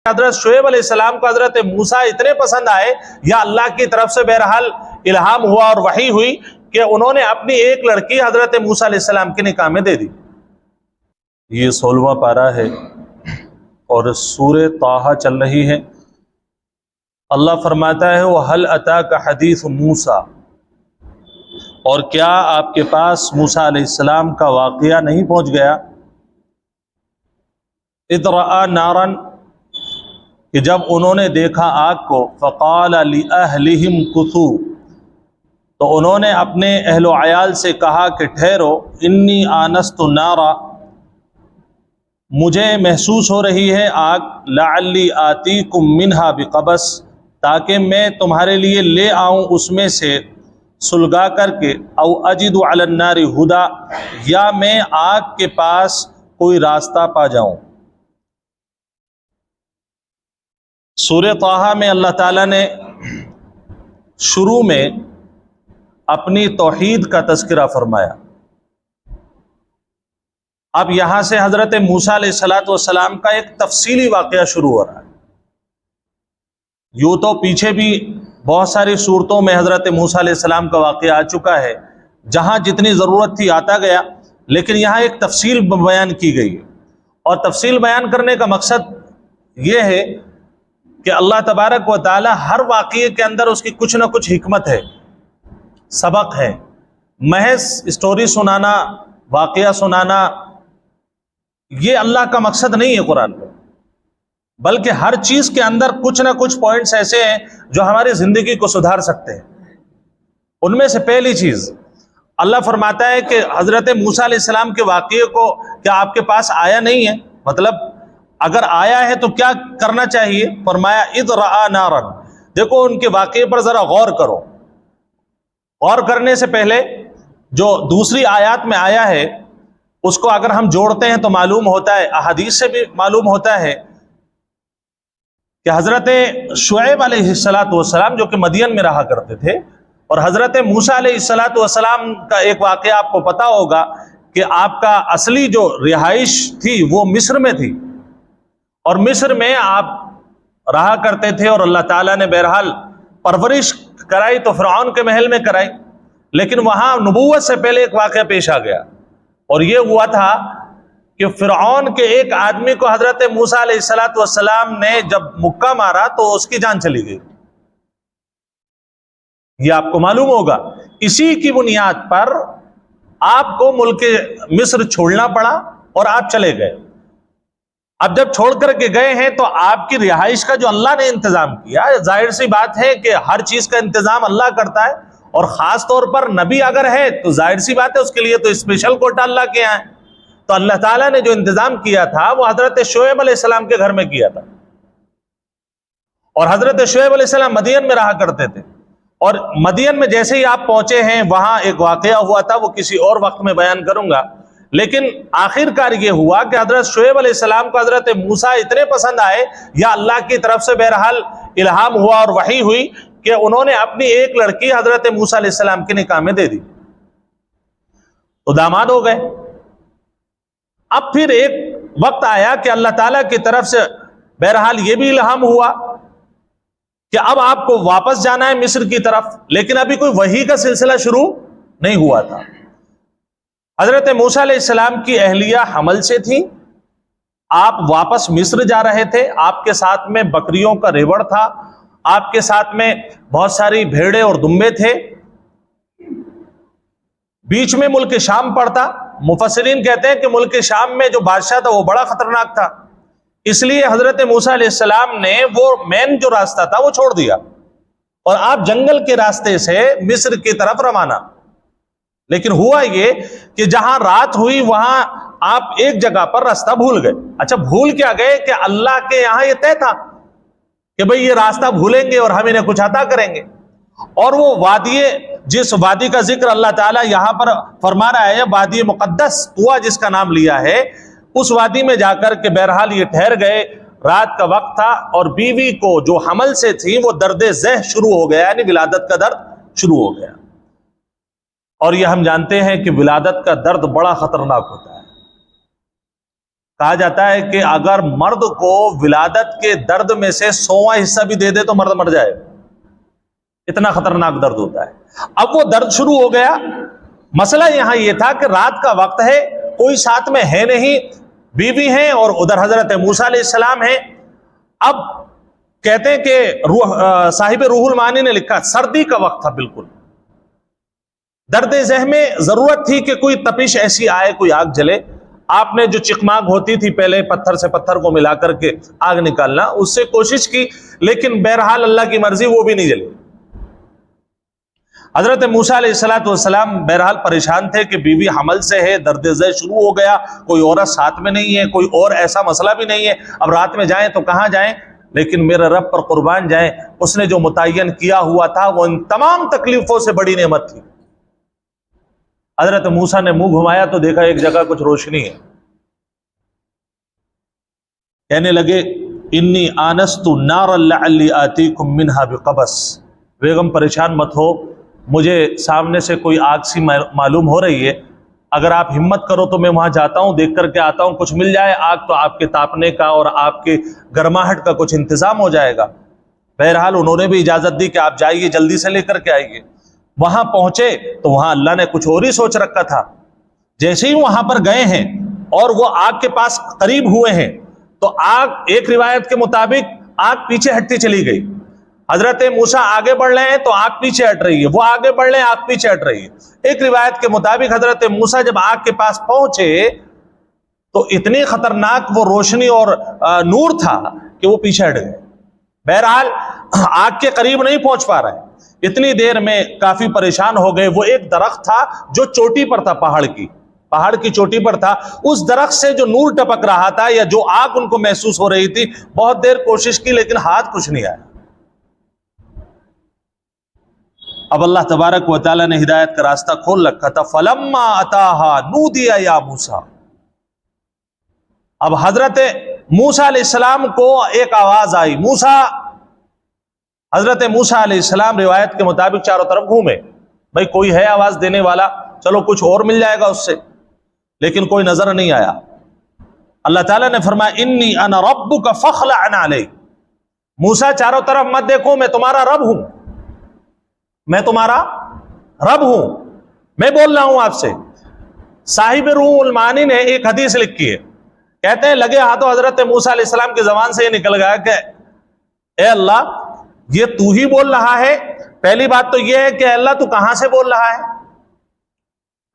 حضرت شعیب علیہ السلام کو حضرت موسیٰ اتنے پسند آئے یا اللہ کی طرف سے بہرحال الہام ہوا اور وحی ہوئی کہ انہوں نے اپنی ایک لڑکی حضرت موسیٰ علیہ السلام کے نکاح میں دے دی۔ یہ 16واں پارہ ہے اور سورہ طٰہٰ چل رہی ہے۔ اللہ فرماتا ہے وَهَلْ أَتَاكَ حَدِيثُ مُوسَىٰ، اور کیا آپ کے پاس موسیٰ علیہ السلام کا واقعہ نہیں پہنچ گیا؟ اذ رأى نارا، کہ جب انہوں نے دیکھا آگ کو، فقال لأہلہم کثوا، تو انہوں نے اپنے اہل و عیال سے کہا کہ ٹھہرو، انی آنست نارا، مجھے محسوس ہو رہی ہے آگ، لعلی آتیکم منہا بقبس، تاکہ میں تمہارے لیے لے آؤں اس میں سے سلگا کر کے، او اجد علی النار ہدا، یا میں آگ کے پاس کوئی راستہ پا جاؤں۔ سورہ طٰہٰ میں اللہ تعالیٰ نے شروع میں اپنی توحید کا تذکرہ فرمایا۔ اب یہاں سے حضرت موسیٰ علیہ السلام کا ایک تفصیلی واقعہ شروع ہو رہا ہے۔ یوں تو پیچھے بھی بہت ساری صورتوں میں حضرت موسیٰ علیہ السلام کا واقعہ آ چکا ہے، جہاں جتنی ضرورت تھی آتا گیا، لیکن یہاں ایک تفصیل بیان کی گئی ہے، اور تفصیل بیان کرنے کا مقصد یہ ہے کہ اللہ تبارک و تعالی ہر واقعے کے اندر اس کی کچھ نہ کچھ حکمت ہے، سبق ہے۔ محض اسٹوری سنانا، واقعہ سنانا، یہ اللہ کا مقصد نہیں ہے قرآن میں، بلکہ ہر چیز کے اندر کچھ نہ کچھ پوائنٹس ایسے ہیں جو ہماری زندگی کو سدھار سکتے ہیں۔ ان میں سے پہلی چیز اللہ فرماتا ہے کہ حضرت موسیٰ علیہ السلام کے واقعے کو کیا آپ کے پاس آیا نہیں ہے؟ مطلب اگر آیا ہے تو کیا کرنا چاہیے؟ فرمایا اذ رأى نارا، دیکھو ان کے واقعے پر ذرا غور کرو۔ غور کرنے سے پہلے جو دوسری آیات میں آیا ہے اس کو اگر ہم جوڑتے ہیں تو معلوم ہوتا ہے، احادیث سے بھی معلوم ہوتا ہے کہ حضرت شعیب علیہ السلام جو کہ مدین میں رہا کرتے تھے، اور حضرت موسیٰ علیہ السلام کا ایک واقعہ آپ کو پتا ہوگا کہ آپ کا اصلی جو رہائش تھی وہ مصر میں تھی، اور مصر میں آپ رہا کرتے تھے، اور اللہ تعالیٰ نے بہرحال پرورش کرائی تو فرعون کے محل میں کرائی، لیکن وہاں نبوت سے پہلے ایک واقعہ پیش آ گیا، اور یہ ہوا تھا کہ فرعون کے ایک آدمی کو حضرت موسیٰ علیہ السلام نے جب مکہ مارا تو اس کی جان چلی گئی۔ یہ آپ کو معلوم ہوگا۔ اسی کی بنیاد پر آپ کو ملک مصر چھوڑنا پڑا اور آپ چلے گئے۔ اب جب چھوڑ کر کے گئے ہیں تو آپ کی رہائش کا جو اللہ نے انتظام کیا، ظاہر سی بات ہے کہ ہر چیز کا انتظام اللہ کرتا ہے، اور خاص طور پر نبی اگر ہے تو ظاہر سی بات ہے اس کے لیے تو اسپیشل کوٹا اللہ کے یہاں ہے۔ تو اللہ تعالیٰ نے جو انتظام کیا تھا وہ حضرت شعیب علیہ السلام کے گھر میں کیا تھا، اور حضرت شعیب علیہ السلام مدین میں رہا کرتے تھے، اور مدین میں جیسے ہی آپ پہنچے ہیں وہاں ایک واقعہ ہوا تھا، وہ کسی اور وقت میں بیان کروں گا، لیکن آخر کار یہ ہوا کہ حضرت شعیب علیہ السلام کو حضرت موسیٰ اتنے پسند آئے یا اللہ کی طرف سے بہرحال الہام ہوا اور وحی ہوئی کہ انہوں نے اپنی ایک لڑکی حضرت موسیٰ علیہ السلام کے نکاح میں دے دی، تو داماد ہو گئے۔ اب پھر ایک وقت آیا کہ اللہ تعالیٰ کی طرف سے بہرحال یہ بھی الہام ہوا کہ اب آپ کو واپس جانا ہے مصر کی طرف، لیکن ابھی کوئی وحی کا سلسلہ شروع نہیں ہوا تھا۔ حضرت موسیٰ علیہ السلام کی اہلیہ حمل سے تھی، آپ واپس مصر جا رہے تھے، آپ کے ساتھ میں بکریوں کا ریوڑ تھا، آپ کے ساتھ میں بہت ساری بھیڑیں اور دمبے تھے، بیچ میں ملک شام پڑتا۔ مفسرین کہتے ہیں کہ ملک شام میں جو بادشاہ تھا وہ بڑا خطرناک تھا، اس لیے حضرت موسیٰ علیہ السلام نے وہ مین جو راستہ تھا وہ چھوڑ دیا، اور آپ جنگل کے راستے سے مصر کی طرف روانہ۔ لیکن ہوا یہ کہ جہاں رات ہوئی وہاں آپ ایک جگہ پر راستہ بھول گئے۔ اچھا بھول کیا گئے کہ اللہ کے یہاں یہ طے تھا کہ بھئی یہ راستہ بھولیں گے اور ہم انہیں کچھ عطا کریں گے، اور وہ وادی، جس وادی کا ذکر اللہ تعالیٰ یہاں پر فرما رہا ہے، وادی مقدس طویٰ جس کا نام لیا ہے، اس وادی میں جا کر کے بہرحال یہ ٹھہر گئے۔ رات کا وقت تھا، اور بیوی کو جو حمل سے تھی وہ درد ذہ شروع ہو گیا، یعنی ولادت کا درد شروع ہو گیا، اور یہ ہم جانتے ہیں کہ ولادت کا درد بڑا خطرناک ہوتا ہے۔ کہا جاتا ہے کہ اگر مرد کو ولادت کے درد میں سے 100واں حصہ بھی دے دے تو مرد مر جائے، اتنا خطرناک درد ہوتا ہے۔ اب وہ درد شروع ہو گیا۔ مسئلہ یہاں یہ تھا کہ رات کا وقت ہے، کوئی ساتھ میں ہے نہیں، بیوی ہیں اور ادھر حضرت موسیٰ علیہ السلام ہیں۔ اب کہتے ہیں کہ صاحب روح المعانی نے لکھا سردی کا وقت تھا، بالکل درد ذہن میں ضرورت تھی کہ کوئی تپش ایسی آئے، کوئی آگ جلے۔ آپ نے جو چکماگ ہوتی تھی پہلے پتھر سے پتھر کو ملا کر کے آگ نکالنا، اس سے کوشش کی، لیکن بہرحال اللہ کی مرضی وہ بھی نہیں جلی۔ حضرت موسیٰ علیہ السلام بہرحال پریشان تھے کہ بیوی حمل سے ہے، درد ذہ شروع ہو گیا، کوئی عورت ساتھ میں نہیں ہے، کوئی اور ایسا مسئلہ بھی نہیں ہے، اب رات میں جائیں تو کہاں جائیں؟ لیکن میرے رب پر قربان جائیں، اس نے جو متعین کیا ہوا تھا وہ ان تمام تکلیفوں سے بڑی نعمت تھی۔ حضرت موسیٰ نے منہ گھمایا تو دیکھا ایک جگہ کچھ روشنی ہے، کہنے لگے انی آنست نارا لعلی آتیکم منہا بقبس، بیگم پریشان مت ہو، مجھے سامنے سے کوئی آگ سی معلوم ہو رہی ہے، اگر آپ ہمت کرو تو میں وہاں جاتا ہوں، دیکھ کر کے آتا ہوں، کچھ مل جائے آگ تو آپ کے تاپنے کا اور آپ کے گرماہٹ کا کچھ انتظام ہو جائے گا۔ بہرحال انہوں نے بھی اجازت دی کہ آپ جائیے، جلدی سے لے کر کے آئیے۔ وہاں پہنچے تو وہاں اللہ نے کچھ اور ہی سوچ رکھا تھا۔ جیسے ہی وہاں پر گئے ہیں اور وہ آگ کے پاس قریب ہوئے ہیں تو آگ، ایک روایت کے مطابق آگ پیچھے ہٹتی چلی گئی۔ حضرت موسیٰ آگے بڑھ رہے ہیں تو آگ پیچھے ہٹ رہی ہے، وہ آگے بڑھ رہے ہیں، آگ پیچھے ہٹ رہی ہے۔ ایک روایت کے مطابق حضرت موسیٰ جب آگ کے پاس پہنچے تو اتنی خطرناک وہ روشنی اور نور تھا کہ وہ پیچھے ہٹ گئے۔ بہرحال آگ کے قریب نہیں پہنچ پا رہے، اتنی دیر میں کافی پریشان ہو گئے۔ وہ ایک درخت تھا جو چوٹی پر تھا، پہاڑ کی چوٹی پر تھا، اس درخت سے جو نور ٹپک رہا تھا یا جو آگ ان کو محسوس ہو رہی تھی، بہت دیر کوشش کی لیکن ہاتھ کچھ نہیں آیا۔ اب اللہ تبارک و تعالیٰ نے ہدایت کا راستہ کھول رکھا تھا۔ فلما اتاہا نودی یا موسیٰ، اب حضرت موسیٰ علیہ السلام کو ایک آواز آئی۔ حضرت موسیٰ علیہ السلام روایت کے مطابق چاروں طرف گھومے، بھئی کوئی ہے آواز دینے والا، چلو کچھ اور مل جائے گا اس سے، لیکن کوئی نظر نہیں آیا۔ اللہ تعالیٰ نے فرمایا انی انا ربک فاخلع علیک، موسیٰ چاروں طرف مت دیکھو، میں تمہارا رب ہوں، میں تمہارا رب ہوں، میں بول رہا ہوں آپ سے۔ صاحب روح المعانی نے ایک حدیث لکھی ہے، کہتے ہیں لگے ہاتھوں حضرت موسیٰ علیہ السلام کی زبان سے یہ نکل گیا کہ اے اللہ، یہ تو ہی بول رہا ہے؟ پہلی بات تو یہ ہے کہ اے اللہ تو کہاں سے بول رہا ہے؟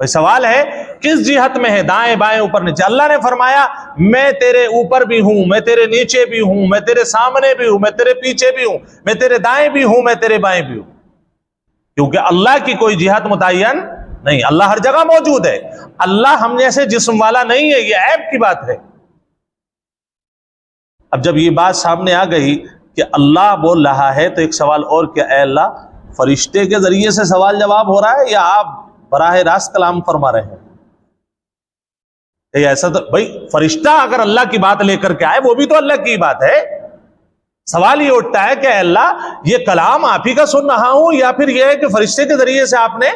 بھئی سوال ہے کس جہت میں ہے، دائیں بائیں اوپر نیچے؟ اللہ نے فرمایا میں تیرے اوپر بھی ہوں، میں تیرے نیچے بھی ہوں، میں تیرے سامنے بھی ہوں، میں تیرے پیچھے بھی ہوں، میں تیرے دائیں بھی ہوں، میں تیرے بائیں بھی ہوں، کیونکہ اللہ کی کوئی جہت متعین نہیں، اللہ ہر جگہ موجود ہے۔ اللہ ہم جیسے جسم والا نہیں ہے، یہ عیب کی بات ہے۔ اب جب یہ بات سامنے آ گئی کہ اللہ بول رہا ہے تو ایک سوال اور، کہ اے اللہ فرشتے کے ذریعے سے سوال جواب ہو رہا ہے یا آپ براہ راست کلام فرما رہے ہیں؟ ایسا تو بھائی فرشتہ اگر اللہ کی بات لے کر کے آئے وہ بھی تو اللہ کی بات ہے۔ سوال یہ اٹھتا ہے کہ اے اللہ یہ کلام آپ ہی کا سن رہا ہوں یا پھر یہ ہے کہ فرشتے کے ذریعے سے آپ نے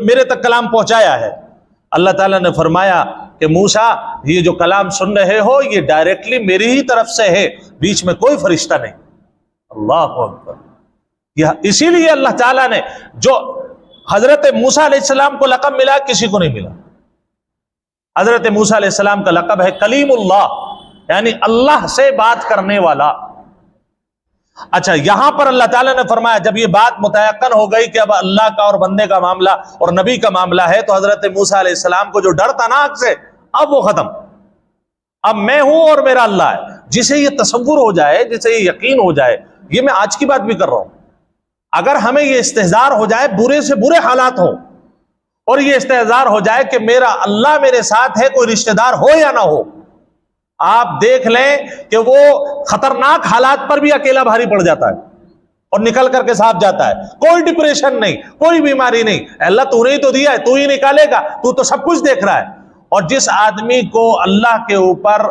میرے تک کلام پہنچایا ہے؟ اللہ تعالیٰ نے فرمایا کہ موسیٰ یہ جو کلام سن رہے ہو یہ ڈائریکٹلی میری ہی طرف سے ہے، بیچ میں کوئی فرشتہ نہیں۔ اللہ اکبر۔ اسی لیے اللہ تعالیٰ نے جو حضرت موسیٰ علیہ السلام کو لقب ملا کسی کو نہیں ملا۔ حضرت موسیٰ علیہ السلام کا لقب ہے کلیم اللہ، یعنی اللہ سے بات کرنے والا۔ اچھا، یہاں پر اللہ تعالیٰ نے فرمایا جب یہ بات متیقن ہو گئی کہ اب اللہ کا اور بندے کا معاملہ اور نبی کا معاملہ ہے، تو حضرت موسیٰ علیہ السلام کو جو ڈر تھا نا آگ سے، اب وہ ختم۔ اب میں ہوں اور میرا اللہ ہے۔ جسے یہ تصور ہو جائے، جسے یہ یقین ہو جائے، یہ میں آج کی بات بھی کر رہا ہوں، اگر ہمیں یہ استحضار ہو جائے برے سے برے حالات ہوں اور یہ استحضار ہو جائے کہ میرا اللہ میرے ساتھ ہے، کوئی رشتہ دار ہو یا نہ ہو، آپ دیکھ لیں کہ وہ خطرناک حالات پر بھی اکیلا بھاری پڑ جاتا ہے اور نکل کر کے صاف جاتا ہے۔ کوئی ڈپریشن نہیں، کوئی بیماری نہیں، اللہ تو نے ہی تو دیا ہے، تو ہی نکالے گا، تو سب کچھ دیکھ رہا ہے۔ اور جس آدمی کو اللہ کے اوپر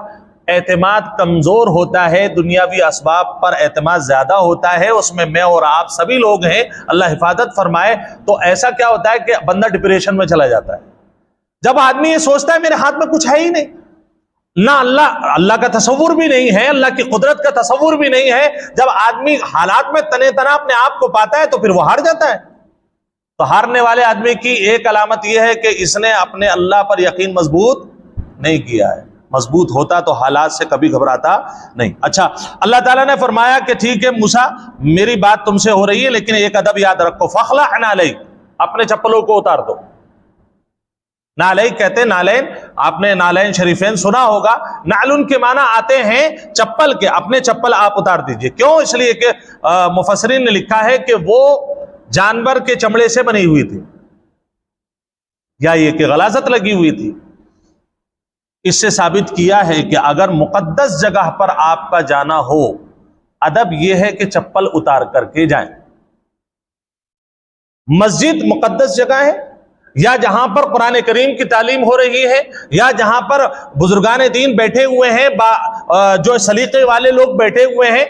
اعتماد کمزور ہوتا ہے، دنیاوی اسباب پر اعتماد زیادہ ہوتا ہے، اس میں اور آپ سبھی لوگ ہیں، اللہ حفاظت فرمائے، تو ایسا کیا ہوتا ہے کہ بندہ ڈپریشن میں چلا جاتا ہے۔ جب آدمی یہ سوچتا ہے میرے ہاتھ میں کچھ ہے ہی نہیں، نہ اللہ کا تصور بھی نہیں ہے، اللہ کی قدرت کا تصور بھی نہیں ہے۔ جب آدمی حالات میں تنے تنا اپنے آپ کو پاتا ہے تو پھر وہ ہار جاتا ہے۔ تو ہارنے والے آدمی کی ایک علامت یہ ہے کہ اس نے اپنے اللہ پر یقین مضبوط نہیں کیا ہے۔ مضبوط ہوتا تو حالات سے کبھی گھبراتا نہیں۔ اچھا، اللہ تعالیٰ نے فرمایا کہ ٹھیک ہے موسیٰ، میری بات تم سے ہو رہی ہے لیکن ایک ادب یاد رکھو، فَخْلَعْ نَعْلَيْكَ، اپنے چپلوں کو اتار دو۔ نالین کہتے ہیں، نالین، آپ نے نالین شریفین سنا ہوگا، نعلن کے معنی آتے ہیں چپل کے، اپنے چپل آپ اتار دیجئے۔ کیوں؟ اس لیے کہ مفسرین نے لکھا ہے کہ وہ جانور کے چمڑے سے بنی ہوئی تھی، یا یہ کہ غلاظت لگی ہوئی تھی۔ اس سے ثابت کیا ہے کہ اگر مقدس جگہ پر آپ کا جانا ہو، ادب یہ ہے کہ چپل اتار کر کے جائیں۔ مسجد مقدس جگہ ہے، یا جہاں پر قرآن کریم کی تعلیم ہو رہی ہے، یا جہاں پر بزرگان دین بیٹھے ہوئے ہیں، جو سلیقے والے لوگ بیٹھے ہوئے ہیں،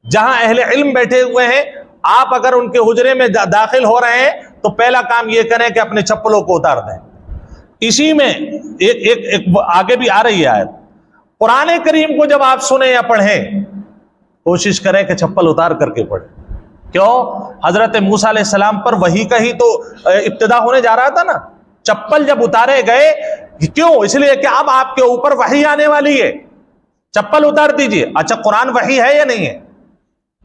جہاں اہل علم بیٹھے ہوئے ہیں، آپ اگر ان کے حجرے میں داخل ہو رہے ہیں تو پہلا کام یہ کریں کہ اپنے چپلوں کو اتار دیں۔ اسی میں ایک آگے بھی آ رہی ہے آیت، قرآن کریم کو جب آپ سنیں یا پڑھیں کوشش کریں کہ چپل اتار کر کے پڑھیں۔ کیوں؟ حضرت موسیٰ علیہ السلام پر وحی کا ہی تو ابتدا ہونے جا رہا تھا نا۔ چپل جب اتارے گئے، کیوں؟ اس لیے کہ اب آپ کے اوپر وحی آنے والی ہے، چپل اتار دیجئے۔ اچھا، قرآن وحی ہے یا نہیں ہے؟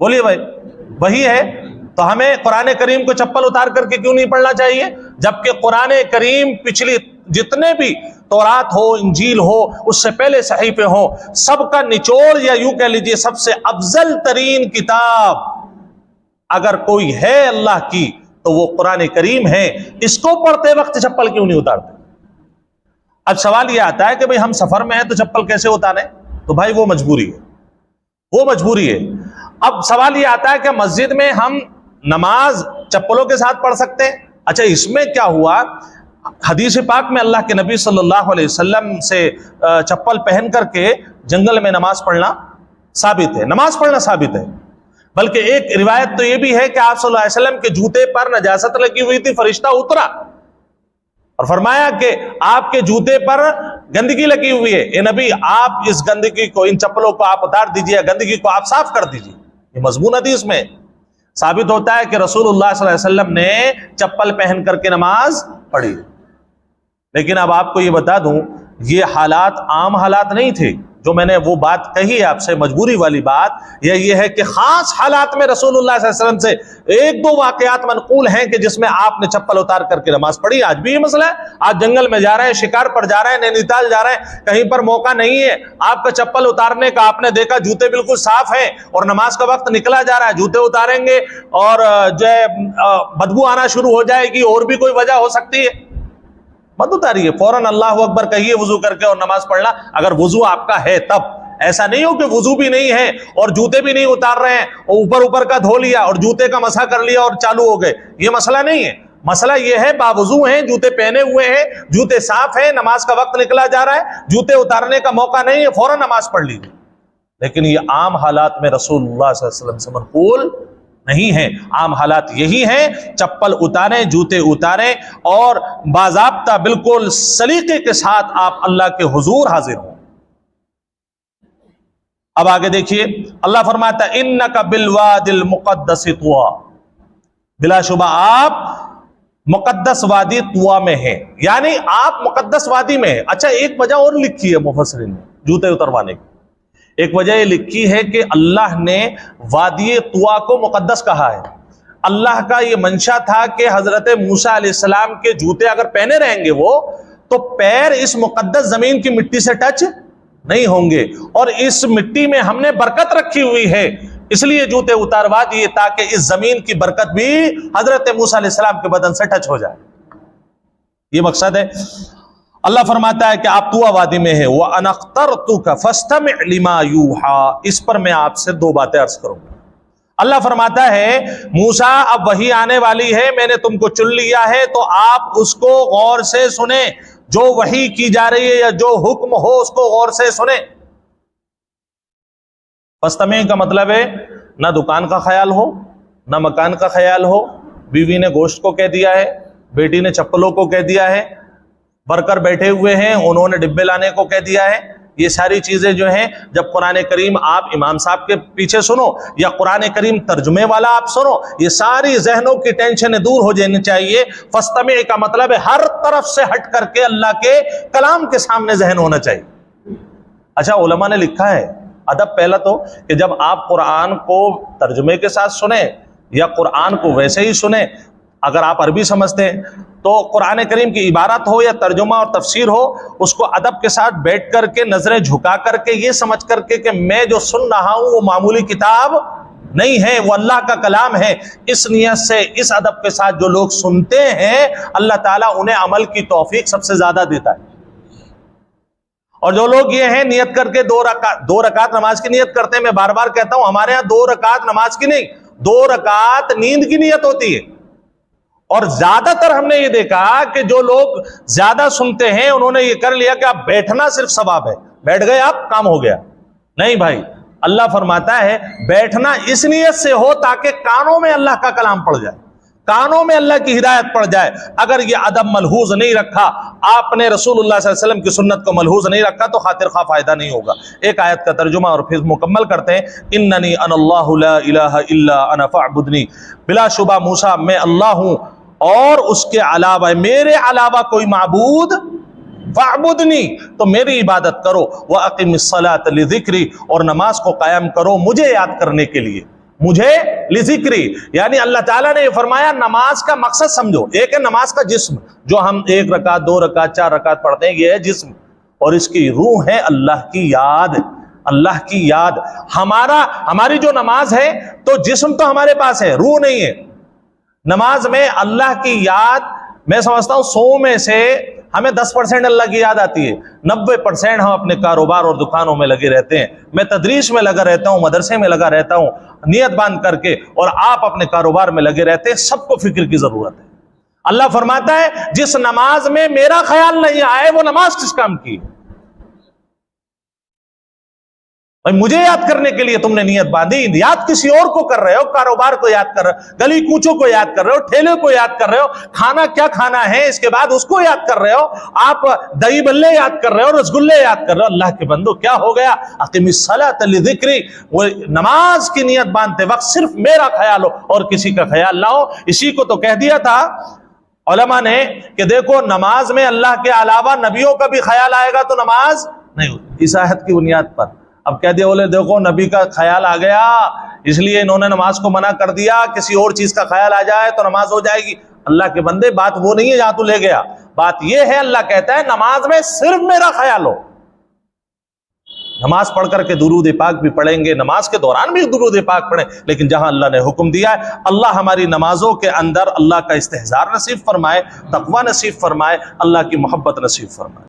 بولیے بھائی، وحی ہے تو ہمیں قرآن کریم کو چپل اتار کر کے کیوں نہیں پڑھنا چاہیے؟ جبکہ قرآن کریم پچھلی جتنے بھی تورات ہو، انجیل ہو، اس سے پہلے صحیفے ہوں، سب کا نچوڑ، یا یوں کہہ لیجئے سب سے افضل ترین کتاب اگر کوئی ہے اللہ کی تو وہ قرآن کریم ہے۔ اس کو پڑھتے وقت چپل کیوں نہیں اتارتے؟ اب سوال یہ آتا ہے کہ بھئی ہم سفر میں ہیں تو چپل کیسے اتاریں؟ تو بھائی وہ مجبوری ہے، وہ مجبوری ہے۔ اب سوال یہ آتا ہے کہ مسجد میں ہم نماز چپلوں کے ساتھ پڑھ سکتے ہیں؟ اچھا، اس میں کیا ہوا؟ حدیث پاک میں اللہ کے نبی صلی اللہ علیہ وسلم سے چپل پہن کر کے جنگل میں نماز پڑھنا ثابت ہے، نماز پڑھنا ثابت ہے۔ بلکہ ایک روایت تو یہ بھی ہے کہ آپ صلی اللہ علیہ وسلم کے جوتے پر نجاست لگی ہوئی تھی، فرشتہ اترا اور فرمایا کہ آپ کے جوتے پر گندگی لگی ہوئی ہے، اے نبی آپ اس گندگی کو، ان چپلوں کو آپ اتار دیجئے، گندگی کو آپ صاف کر دیجئے۔ یہ مضمون حدیث میں ثابت ہوتا ہے کہ رسول اللہ صلی اللہ علیہ وسلم نے چپل پہن کر کے نماز پڑھی۔ لیکن اب آپ کو یہ بتا دوں، یہ حالات عام حالات نہیں تھے جو میں نے وہ بات کہی ہے آپ سے، مجبوری والی بات یہ ہے کہ خاص حالات میں رسول اللہ صلی اللہ علیہ وسلم سے ایک دو واقعات منقول ہیں کہ جس میں آپ نے چپل اتار کر کے نماز پڑھی۔ آج بھی یہ مسئلہ ہے، آج جنگل میں جا رہے ہیں، شکار پر جا رہے ہیں، نینی تال جا رہے ہیں، کہیں پر موقع نہیں ہے آپ کا چپل اتارنے کا، آپ نے دیکھا جوتے بالکل صاف ہیں اور نماز کا وقت نکلا جا رہا ہے، جوتے اتاریں گے اور جو ہے بدبو آنا شروع ہو جائے گی، اور بھی کوئی وجہ ہو سکتی ہے، مت اتاریے، فوراً اللہ اکبر کہیے وضو کر کے اور نماز پڑھنا، اگر وضو آپ کا ہے تب۔ ایسا نہیں ہو کہ وضو بھی نہیں ہے اور جوتے بھی نہیں اتار رہے ہیں، اور اوپر کا دھو لیا اور جوتے کا مسح کر لیا اور چالو ہو گئے، یہ مسئلہ نہیں ہے۔ مسئلہ یہ ہے باوضو ہیں، جوتے پہنے ہوئے ہیں، جوتے صاف ہیں، نماز کا وقت نکلا جا رہا ہے، جوتے اتارنے کا موقع نہیں ہے، فوراً نماز پڑھ لیجیے۔ لیکن یہ عام حالات میں رسول اللہ صلی اللہ علیہ وسلم سے منقول نہیں ہے۔ عام حالات یہی ہیں، چپل اتاریں، جوتے اتاریں اور باضابطہ بالکل سلیقے کے ساتھ آپ اللہ کے حضور حاضر ہوں۔ اب آگے دیکھیے، اللہ فرماتا ہے انک بالوادی المقدس طویٰ، بلا شبہ آپ مقدس وادی طویٰ میں ہیں، یعنی آپ مقدس وادی میں ہیں۔ اچھا، ایک وجہ اور لکھی ہے مفسرین نے جوتے اتروانے کی، ایک وجہ یہ لکھی ہے کہ اللہ نے وادی طویٰ کو مقدس کہا ہے۔ اللہ کا یہ منشا تھا کہ حضرت موسیٰ علیہ السلام کے جوتے اگر پہنے رہیں گے وہ، تو پیر اس مقدس زمین کی مٹی سے ٹچ نہیں ہوں گے، اور اس مٹی میں ہم نے برکت رکھی ہوئی ہے، اس لیے جوتے اتاروا دیے تاکہ اس زمین کی برکت بھی حضرت موسیٰ علیہ السلام کے بدن سے ٹچ ہو جائے، یہ مقصد ہے۔ اللہ فرماتا ہے کہ آپ طویٰ وادی میں ہیں، وَأَنَا اخْتَرْتُكَ فَاسْتَمِعْ لِمَا يُوحَىٰ، اس پر میں آپ سے دو باتیں عرض کروں گا۔ اللہ فرماتا ہے موسیٰ اب وحی آنے والی ہے، میں نے تم کو چن لیا ہے تو آپ اس کو غور سے سنیں، جو وحی کی جا رہی ہے یا جو حکم ہو اس کو غور سے سنیں۔ فاستمع کا مطلب ہے نہ دکان کا خیال ہو، نہ مکان کا خیال ہو، بیوی نے گوشت کو کہہ دیا ہے، بیٹی نے چپلوں کو کہہ دیا ہے، ورکر بیٹھے ہوئے ہیں انہوں نے ڈبے لانے کو کہہ دیا ہے، یہ ساری چیزیں جو ہیں جب قرآن کریم آپ امام صاحب کے پیچھے سنو یا قرآن کریم ترجمے والا آپ سنو، یہ ساری ذہنوں کی ٹینشنیں دور ہو جانی چاہیے۔ فاستمع کا مطلب ہے ہر طرف سے ہٹ کر کے اللہ کے کلام کے سامنے ذہن ہونا چاہیے۔ اچھا علماء نے لکھا ہے ادب پہلا تو کہ جب آپ قرآن کو ترجمے کے ساتھ سنیں یا قرآن کو ویسے ہی سنیں، اگر آپ عربی سمجھتے ہیں تو قرآن کریم کی عبارت ہو یا ترجمہ اور تفسیر ہو، اس کو ادب کے ساتھ بیٹھ کر کے نظریں جھکا کر کے یہ سمجھ کر کے کہ میں جو سن رہا ہوں وہ معمولی کتاب نہیں ہے، وہ اللہ کا کلام ہے، اس نیت سے اس ادب کے ساتھ جو لوگ سنتے ہیں اللہ تعالیٰ انہیں عمل کی توفیق سب سے زیادہ دیتا ہے۔ اور جو لوگ یہ ہیں نیت کر کے دو رکعت نماز کی نیت کرتے ہیں، میں بار بار کہتا ہوں ہمارے ہاں 2 رکعت نماز کی نہیں، 2 رکعت نیند کی نیت ہوتی ہے۔ اور زیادہ تر ہم نے یہ دیکھا کہ جو لوگ زیادہ سنتے ہیں انہوں نے یہ کر لیا کہ آپ بیٹھنا صرف ثواب ہے، بیٹھ گئے آپ کام ہو گیا۔ نہیں بھائی، اللہ فرماتا ہے بیٹھنا اس نیت سے ہو تاکہ کانوں میں اللہ کا کلام پڑ جائے، کانوں میں اللہ کی ہدایت پڑ جائے۔ اگر یہ ادب ملحوظ نہیں رکھا، آپ نے رسول اللہ صلی اللہ علیہ وسلم کی سنت کو ملحوظ نہیں رکھا تو خاطر خواہ فائدہ نہیں ہوگا۔ ایک آیت کا ترجمہ اور پھر مکمل کرتے ہیں۔ اننی انا اللہ لا الہ الا انا فاعبدنی، بلا شبہ موسیٰ میں اللہ ہوں اور اس کے علاوہ میرے علاوہ کوئی معبود، فاعبدنی تو میری عبادت کرو، واقم الصلاۃ لذکری اور نماز کو قائم کرو مجھے یاد کرنے کے لیے، مجھے لذکری یعنی اللہ تعالیٰ نے یہ فرمایا نماز کا مقصد سمجھو۔ ایک ہے نماز کا جسم جو ہم 1 رکعت 2 رکعت 4 رکعت پڑھتے ہیں، یہ ہے جسم، اور اس کی روح ہے اللہ کی یاد، اللہ کی یاد۔ ہماری جو نماز ہے تو جسم تو ہمارے پاس ہے، روح نہیں ہے۔ نماز میں اللہ کی یاد، میں سمجھتا ہوں 100 میں سے ہمیں 10% اللہ کی یاد آتی ہے، 90% ہم اپنے کاروبار اور دکانوں میں لگے رہتے ہیں۔ میں تدریس میں لگا رہتا ہوں، مدرسے میں لگا رہتا ہوں نیت باندھ کر کے، اور آپ اپنے کاروبار میں لگے رہتے ہیں۔ سب کو فکر کی ضرورت ہے۔ اللہ فرماتا ہے جس نماز میں میرا خیال نہیں آئے وہ نماز کس کام کی؟ مجھے یاد کرنے کے لیے تم نے نیت باندھی، یاد کسی اور کو کر رہے ہو، کاروبار کو یاد کر رہے ہو، گلی کوچوں کو یاد کر رہے ہو، ٹھیلے کو یاد کر رہے ہو، کھانا کیا کھانا ہے اس کے بعد اس کو یاد کر رہے ہو، آپ دہی بلے یاد کر رہے ہو، رسگلے یاد کر رہے ہو۔ اللہ کے بندو کیا ہو گیا؟ اقم الصلاۃ لذکری، وہ نماز کی نیت باندھتے وقت صرف میرا خیال ہو اور کسی کا خیال نہ ہو۔ اسی کو تو کہہ دیا تھا علماء نے کہ دیکھو نماز میں اللہ کے علاوہ نبیوں کا بھی خیال آئے گا تو نماز نہیں ہوگی، اس آیت کی بنیاد پر۔ اب کہہ دیا بولے دیکھو نبی کا خیال آ گیا اس لیے انہوں نے نماز کو منع کر دیا، کسی اور چیز کا خیال آ جائے تو نماز ہو جائے گی۔ اللہ کے بندے بات وہ نہیں ہے جہاں تو لے گیا، بات یہ ہے اللہ کہتا ہے نماز میں صرف میرا خیال ہو۔ نماز پڑھ کر کے درود پاک بھی پڑھیں گے، نماز کے دوران بھی درود پاک پڑھیں، لیکن جہاں اللہ نے حکم دیا ہے۔ اللہ ہماری نمازوں کے اندر اللہ کا استحضار نصیب فرمائے، تقوی نصیب فرمائے، اللہ کی محبت نصیب فرمائے۔